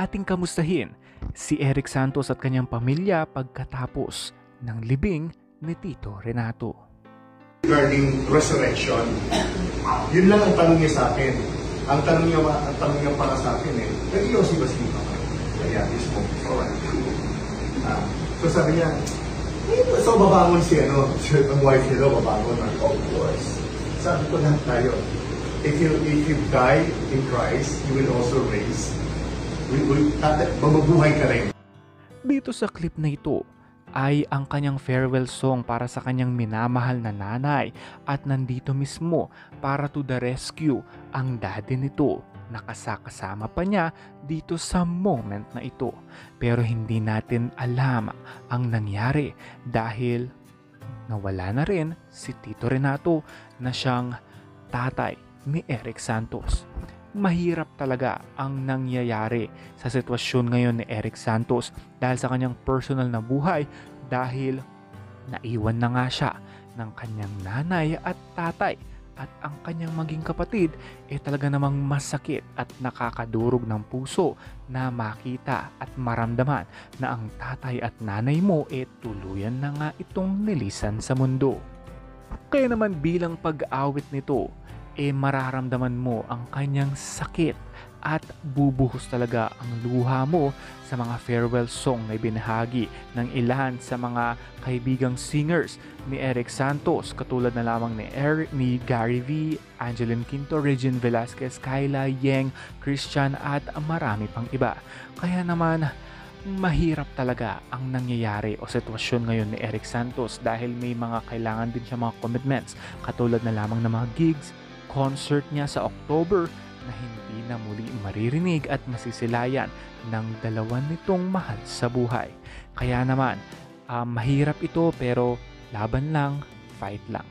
ating kamustahin si Eric Santos at kanyang pamilya pagkatapos ng libing ni Tito Renato. Regarding resurrection, yun lang ang tanong niya sa akin. Ang tanong niya para sa akin nag-iossi ba sila? Kaya, mismo. Alright. So sabi niya, so babangon ang wife niya daw babangon. Of course. Sabi ko lang tayo, if you die in Christ, you will also raise. Mabubuhay ka rin. Dito sa clip na ito ay ang kanyang farewell song para sa kanyang minamahal na nanay at nandito mismo para to the rescue ang daddy nito. Nakasakasama pa niya dito sa moment na ito. Pero hindi natin alam ang nangyari dahil nawala na rin si Tito Renato na siyang tatay ni Eric Santos. Mahirap talaga ang nangyayari sa sitwasyon ngayon ni Eric Santos dahil sa kanyang personal na buhay dahil naiwan na nga siya ng kanyang nanay at tatay at ang kanyang maging kapatid talaga namang masakit at nakakadurog ng puso na makita at maramdaman na ang tatay at nanay mo tuluyan na nga itong nilisan sa mundo. Kaya naman bilang pag-awit nito mararamdaman mo ang kanyang sakit at bubuhos talaga ang luha mo sa mga farewell song na ibinahagi ng ilan sa mga kaibigang singers ni Eric Santos katulad na lamang ni Gary V, Angeline Quinto, Regine Velasquez, Kyla, Yeng, Christian at marami pang iba. Kaya naman mahirap talaga ang nangyayari o sitwasyon ngayon ni Eric Santos dahil may mga kailangan din siya mga commitments katulad na lamang ng mga gigs, concert niya sa October na hindi na muli maririnig at masisilayan ng dalawa nitong mahal sa buhay. Kaya naman, mahirap ito pero laban lang, fight lang.